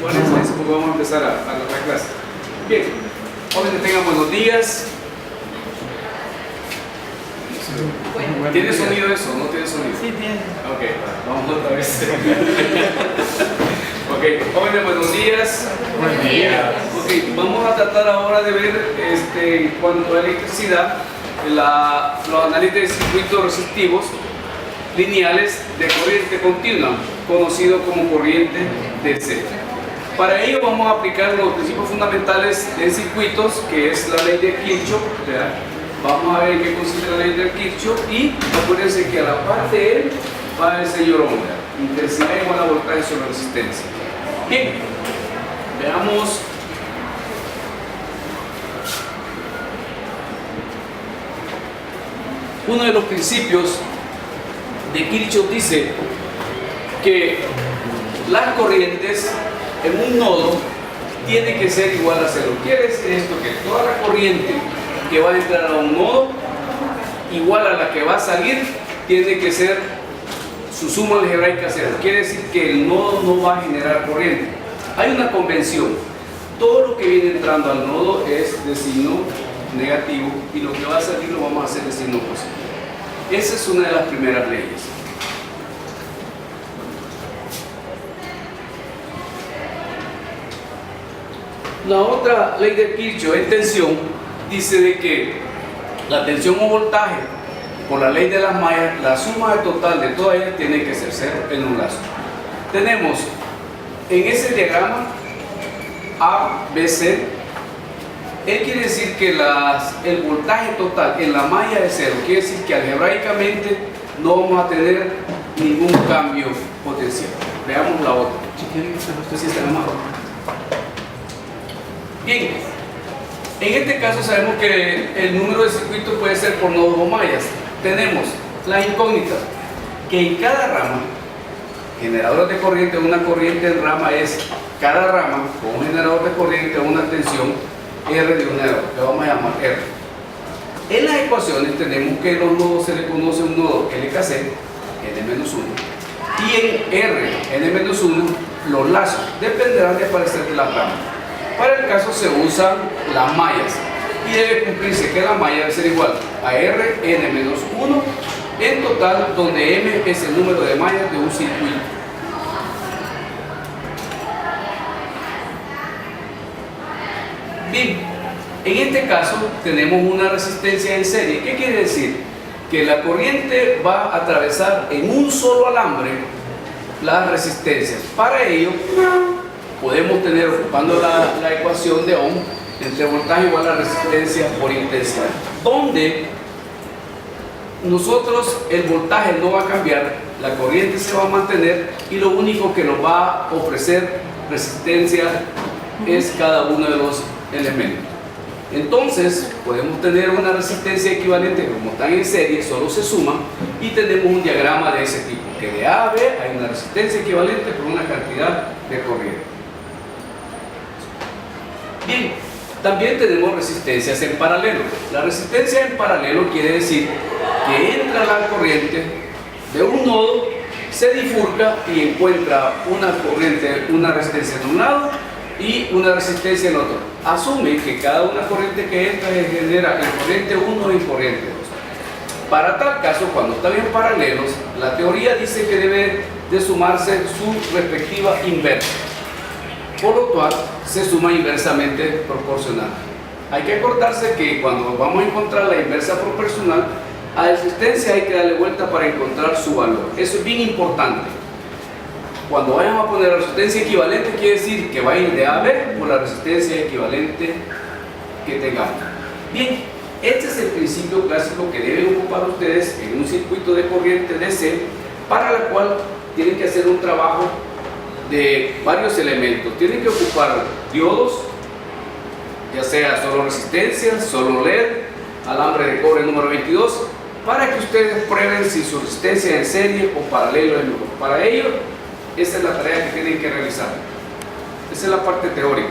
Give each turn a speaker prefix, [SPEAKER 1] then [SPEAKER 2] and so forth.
[SPEAKER 1] Bueno, porque vamos a empezar a la clase. Bien, jóvenes, tengan buenos días. ¿Tiene sonido eso? ¿No tiene sonido?
[SPEAKER 2] Sí, tiene.
[SPEAKER 1] Ok, vamos otra vez. Ok, jóvenes, buenos días.
[SPEAKER 2] Buenos días.
[SPEAKER 1] Ok, vamos a tratar ahora de ver en cuanto a electricidad, los análisis de circuitos resistivos lineales de corriente continua, conocido como corriente DC. Para ello vamos a aplicar los principios fundamentales de circuitos, que es la ley de Kirchhoff, ¿verdad? Vamos a ver en qué consiste la ley de Kirchhoff y acuérdense que a la parte de él va el señor Ohm, intensidad igual a voltaje sobre resistencia. Bien, veamos. Uno de los principios de Kirchhoff dice que las corrientes en un nodo tienen que ser igual a cero. Quiere decir esto, que toda la corriente que va a entrar a un nodo igual a la que va a salir tiene que ser su suma algebraica cero. Quiere decir que el nodo no va a generar corriente. Hay una convención: todo lo que viene entrando al nodo es de signo negativo y lo que va a salir lo vamos a hacer de signo positivo. Esa es una de las primeras leyes. La otra ley de Kirchhoff en tensión dice de que la tensión o voltaje, por la ley de las mallas, la suma total de todas ellas tiene que ser cero en un lazo. Tenemos en ese diagrama A, B, C, él quiere decir que el voltaje total en la malla es cero. Quiere decir que algebraicamente no vamos a tener ningún cambio potencial. Veamos la otra. Bien, en este caso sabemos que el número de circuitos puede ser por nodos o mallas. Tenemos la incógnita, que en cada rama, generador de corriente, una corriente en rama es cada rama con un generador de corriente o una tensión R de un generador, que vamos a llamar R. En las ecuaciones tenemos que los nodos se le conoce un nodo LKC, N-1, y en R, N-1, los lazos dependerán de aparecer de la rama. Para el caso se usan las mallas y debe cumplirse que la malla debe ser igual a R, N-1 en total, donde M es el número de mallas de un circuito. Bien, en este caso tenemos una resistencia en serie. ¿Qué quiere decir? Que la corriente va a atravesar en un solo alambre las resistencias. Para ello podemos tener, ocupando la ecuación de Ohm, entre voltaje igual a resistencia por intensidad, donde nosotros el voltaje no va a cambiar, la corriente se va a mantener y lo único que nos va a ofrecer resistencia es cada uno de los elementos. Entonces podemos tener una resistencia equivalente, como están en serie, solo se suman, y tenemos un diagrama de ese tipo, que de A a B hay una resistencia equivalente por una cantidad de corriente. Bien, también tenemos resistencias en paralelo. La resistencia en paralelo quiere decir que entra la corriente de un nodo, se bifurca y encuentra una resistencia en un lado y una resistencia en otro. Asume que cada una corriente que entra se genera en corriente 1 y en corriente 2. Para tal caso, cuando están en paralelos, la teoría dice que debe de sumarse su respectiva inversa, por lo cual se suma inversamente proporcional. Hay que acordarse que cuando vamos a encontrar la inversa proporcional, a la resistencia hay que darle vuelta para encontrar su valor. Eso es bien importante. Cuando vayamos a poner la resistencia equivalente, quiere decir que va a ir de A a B por la resistencia equivalente que tengamos. Bien, este es el principio clásico que deben ocupar ustedes en un circuito de corriente DC, para la cual tienen que hacer un trabajo de varios elementos. Tienen que ocupar diodos, ya sea solo resistencia, solo LED, alambre de cobre número 22, para que ustedes prueben si su resistencia en serie o paralelo es mejor. Para ello, esa es la tarea que tienen que realizar. Esa es la parte teórica.